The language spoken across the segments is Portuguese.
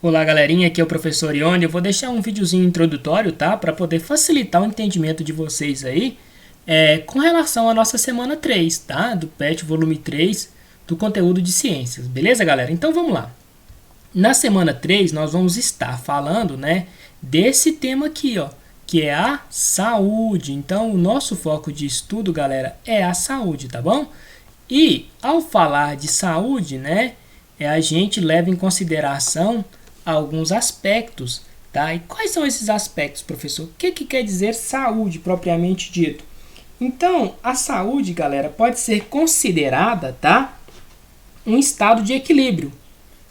Olá galerinha, aqui é o professor Ione. Eu vou deixar um videozinho introdutório, tá? Para poder facilitar o entendimento de vocês aí com relação à nossa semana 3, tá? Do PET volume 3 do conteúdo de ciências, beleza galera? Então vamos lá. Na semana 3 nós vamos estar falando, né, desse tema aqui, ó, que é a saúde. Então o nosso foco de estudo, galera, é a saúde, tá bom? E ao falar de saúde, né, a gente leva em consideração alguns aspectos, tá? E quais são esses aspectos, professor? O que quer dizer saúde propriamente dito? Então, a saúde, galera, pode ser considerada, tá, um estado de equilíbrio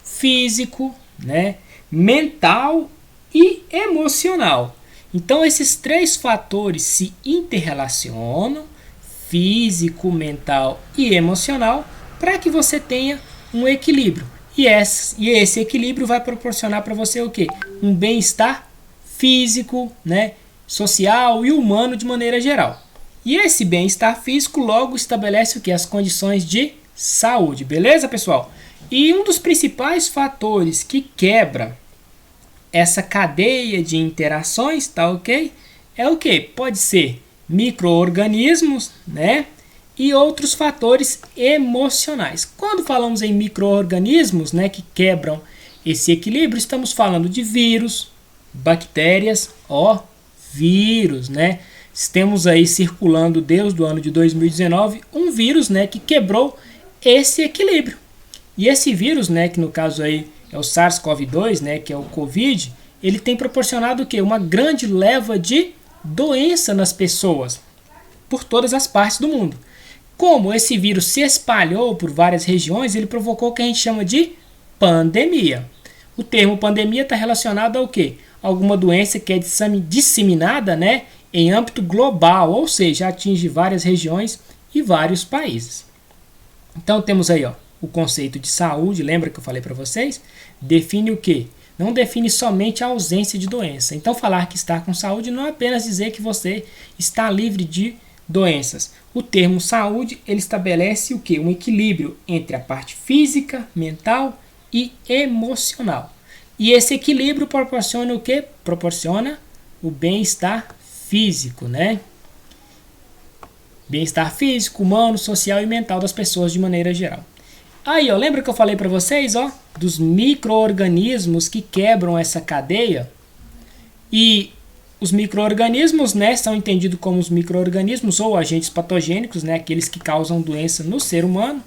físico, né, mental e emocional. Então, esses três fatores se interrelacionam, físico, mental e emocional, para que você tenha um equilíbrio. E esse equilíbrio vai proporcionar para você o quê? Um bem-estar físico, né, social e humano de maneira geral. E esse bem-estar físico logo estabelece o quê? As condições de saúde, beleza, pessoal? E um dos principais fatores que quebra essa cadeia de interações, tá ok? É o quê? Pode ser micro-organismos, né? E outros fatores emocionais. Quando falamos em micro-organismos, né, que quebram esse equilíbrio, estamos falando de vírus, bactérias, vírus, né? Temos aí circulando desde o ano de 2019 um vírus, né, que quebrou esse equilíbrio. E esse vírus, né, que no caso aí é o SARS-CoV-2, né, que é o COVID, ele tem proporcionado o quê? Uma grande leva de doença nas pessoas por todas as partes do mundo. Como esse vírus se espalhou por várias regiões, ele provocou o que a gente chama de pandemia. O termo pandemia está relacionado ao quê? Alguma doença que é disseminada, né, em âmbito global, ou seja, atinge várias regiões e vários países. Então temos aí o conceito de saúde, lembra que eu falei para vocês? Define o quê? Não define somente a ausência de doença. Então falar que está com saúde não é apenas dizer que você está livre de doenças. O termo saúde, ele estabelece o quê? Um equilíbrio entre a parte física, mental e emocional. E esse equilíbrio proporciona o quê? Proporciona o bem-estar físico, né? Bem-estar físico, humano, social e mental das pessoas de maneira geral. Aí, lembra que eu falei para vocês, dos micro-organismos que quebram essa cadeia? E os micro-organismos, né, são entendidos como os micro-organismos ou agentes patogênicos, né, aqueles que causam doença no ser humano,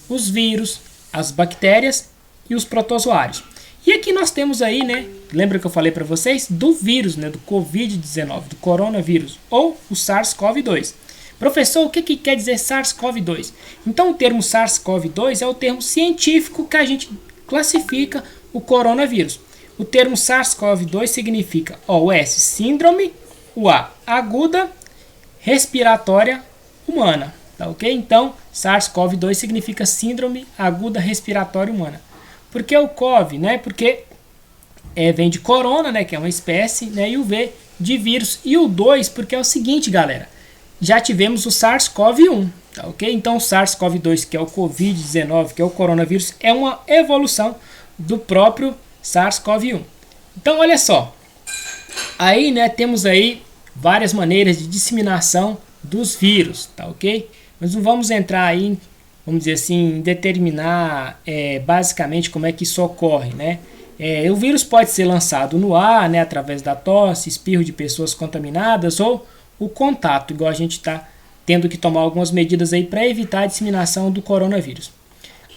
os vírus, as bactérias e os protozoários. E aqui nós temos aí, né, lembra que eu falei para vocês, do vírus, né, do Covid-19, do coronavírus, ou o SARS-CoV-2. Professor, o que quer dizer SARS-CoV-2? Então o termo SARS-CoV-2 é o termo científico que a gente classifica o coronavírus. O termo SARS-CoV-2 significa OS, síndrome, o A, aguda, respiratória humana, tá ok? Então, SARS-CoV-2 significa síndrome aguda respiratória humana. Por que o CoV, né? Porque vem de corona, né, que é uma espécie, né, e o V de vírus. E o 2 porque é o seguinte, galera, já tivemos o SARS-CoV-1, tá ok? Então, o SARS-CoV-2, que é o Covid-19, que é o coronavírus, é uma evolução do próprio SARS-CoV-1. Então, olha só. Aí, né, temos aí várias maneiras de disseminação dos vírus, tá ok? Mas não vamos entrar aí, vamos dizer assim, em determinar basicamente como é que isso ocorre, né? O vírus pode ser lançado no ar, né, através da tosse, espirro de pessoas contaminadas ou o contato, igual a gente está tendo que tomar algumas medidas aí para evitar a disseminação do coronavírus.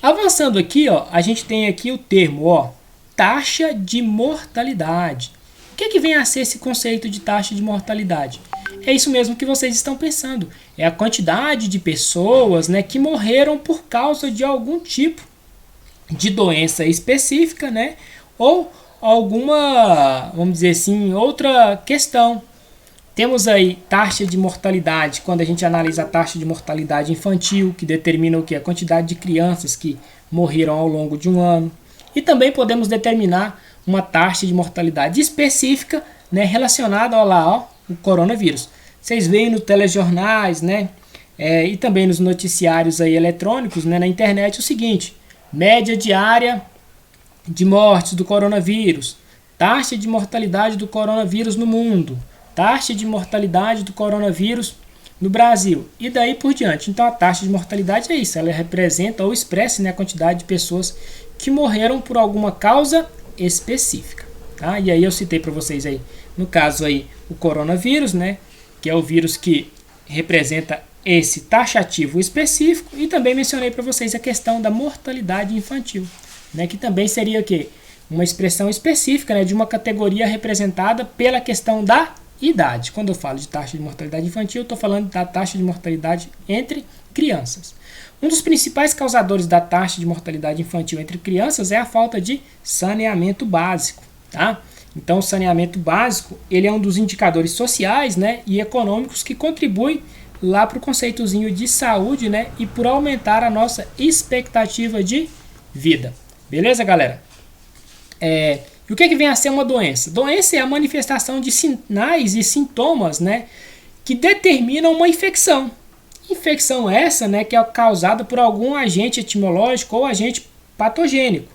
Avançando aqui, a gente tem aqui o termo, taxa de mortalidade. O que vem a ser esse conceito de taxa de mortalidade? É isso mesmo que vocês estão pensando. É a quantidade de pessoas, né, que morreram por causa de algum tipo de doença específica, né, ou alguma, vamos dizer assim, outra questão. Temos aí taxa de mortalidade, quando a gente analisa a taxa de mortalidade infantil, que determina o que? A quantidade de crianças que morreram ao longo de um ano. E também podemos determinar uma taxa de mortalidade específica, né, relacionada ao coronavírus. Vocês veem nos telejornais, né, e também nos noticiários aí eletrônicos, né, na internet, o seguinte: média diária de mortes do coronavírus, taxa de mortalidade do coronavírus no mundo, taxa de mortalidade do coronavírus no Brasil e daí por diante. Então a taxa de mortalidade é isso, ela representa ou expressa, né, a quantidade de pessoas que morreram por alguma causa específica, tá? E aí eu citei para vocês aí, no caso aí, o coronavírus, né, que é o vírus que representa esse taxativo específico, e também mencionei para vocês a questão da mortalidade infantil, né, que também seria o quê? Uma expressão específica, né, de uma categoria representada pela questão da idade. Quando eu falo de taxa de mortalidade infantil, eu estou falando da taxa de mortalidade entre crianças. Um dos principais causadores da taxa de mortalidade infantil entre crianças é a falta de saneamento básico, tá? Então, o saneamento básico, ele é um dos indicadores sociais, né, e econômicos que contribui lá para o conceitozinho de saúde, né, e por aumentar a nossa expectativa de vida. Beleza, galera? E o que vem a ser uma doença? Doença é a manifestação de sinais e sintomas, né, que determinam uma infecção. Infecção essa, né, que é causada por algum agente etimológico ou agente patogênico.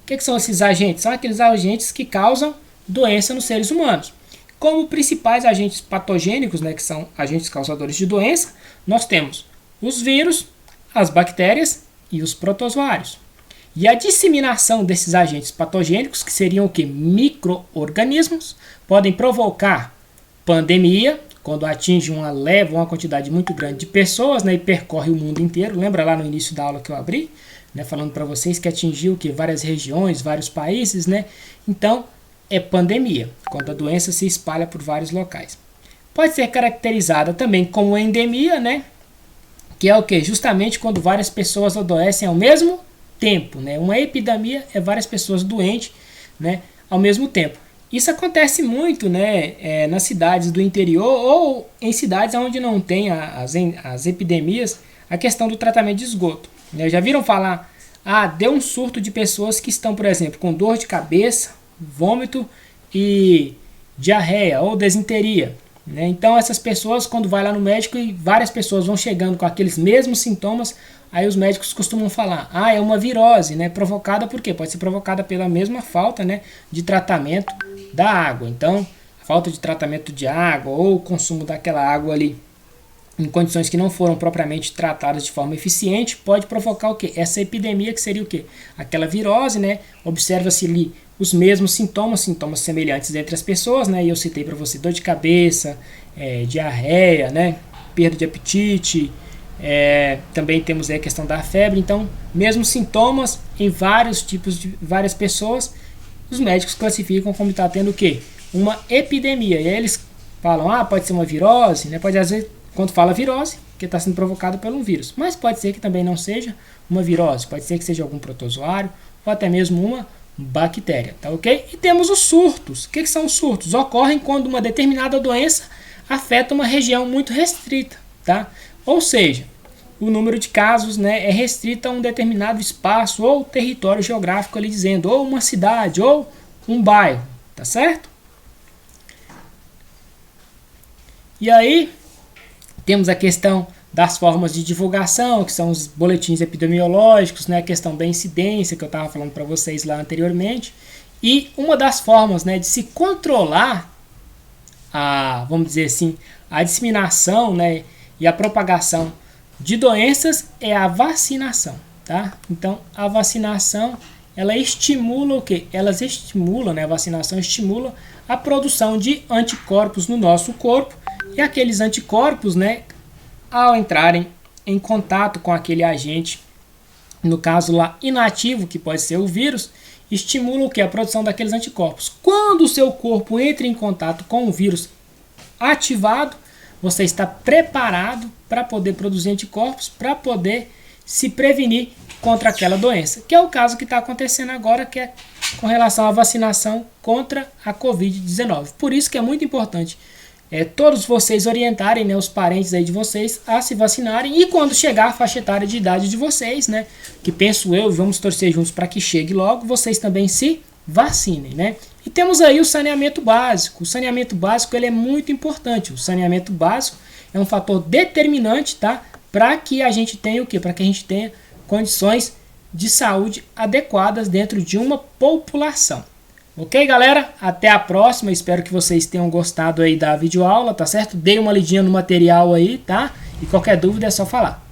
O que são esses agentes? São aqueles agentes que causam doença nos seres humanos. Como principais agentes patogênicos, né, que são agentes causadores de doença, nós temos os vírus, as bactérias e os protozoários. E a disseminação desses agentes patogênicos, que seriam o que? Micro-organismos, podem provocar pandemia, quando atinge uma quantidade muito grande de pessoas, né, e percorre o mundo inteiro. Lembra lá no início da aula que eu abri, né, falando para vocês que atingiu o que? Várias regiões, vários países, né? Então, é pandemia, quando a doença se espalha por vários locais. Pode ser caracterizada também como endemia, né? Que é o que? Justamente quando várias pessoas adoecem ao mesmo tempo, né? Uma epidemia é várias pessoas doentes, né, ao mesmo tempo. Isso acontece muito, né, nas cidades do interior ou em cidades onde não tem as epidemias, a questão do tratamento de esgoto. Né? Já viram falar, deu um surto de pessoas que estão, por exemplo, com dor de cabeça, vômito e diarreia ou desinteria. Né? Então essas pessoas, quando vai lá no médico e várias pessoas vão chegando com aqueles mesmos sintomas, aí os médicos costumam falar, é uma virose, né? Provocada por quê? Pode ser provocada pela mesma falta, né, de tratamento da água. Então, a falta de tratamento de água ou o consumo daquela água ali em condições que não foram propriamente tratadas de forma eficiente, pode provocar o quê? Essa epidemia, que seria o quê? Aquela virose, né? Observa-se ali os mesmos sintomas semelhantes entre as pessoas, né? E eu citei para você dor de cabeça, diarreia, né? Perda de apetite, também temos aí a questão da febre. Então, mesmos sintomas em vários tipos de várias pessoas, os médicos classificam como está tendo o quê? Uma epidemia. E aí eles falam, pode ser uma virose, né? Pode, às vezes, quando fala virose, que está sendo provocado por um vírus. Mas pode ser que também não seja uma virose, pode ser que seja algum protozoário ou até mesmo uma bactéria, tá ok? E temos os surtos. O que são os surtos? Ocorrem quando uma determinada doença afeta uma região muito restrita, tá? Ou seja, o número de casos, né, é restrito a um determinado espaço ou território geográfico ali dizendo, ou uma cidade, ou um bairro, tá certo? E aí, temos a questão das formas de divulgação, que são os boletins epidemiológicos, né, a questão da incidência, que eu estava falando para vocês lá anteriormente. E uma das formas, né, de se controlar vamos dizer assim, a disseminação, né, e a propagação de doenças é a vacinação, tá? Então, a vacinação, ela estimula o quê? Elas estimulam, né, a vacinação estimula a produção de anticorpos no nosso corpo, e aqueles anticorpos, né, ao entrarem em contato com aquele agente, no caso lá inativo, que pode ser o vírus, estimula o que? A produção daqueles anticorpos. Quando o seu corpo entra em contato com o vírus ativado, você está preparado para poder produzir anticorpos, para poder se prevenir contra aquela doença, que é o caso que está acontecendo agora, que é com relação à vacinação contra a Covid-19. Por isso que é muito importante todos vocês orientarem, né, os parentes aí de vocês a se vacinarem, e quando chegar a faixa etária de idade de vocês, né, que penso eu, vamos torcer juntos para que chegue logo, vocês também se vacinem, né? E temos aí o saneamento básico. O saneamento básico, ele é muito importante. O saneamento básico é um fator determinante, tá, para que a gente tenha o quê? Para que a gente tenha condições de saúde adequadas dentro de uma população. Ok, galera? Até a próxima. Espero que vocês tenham gostado aí da videoaula, tá certo? Dei uma lidinha no material aí, tá? E qualquer dúvida é só falar.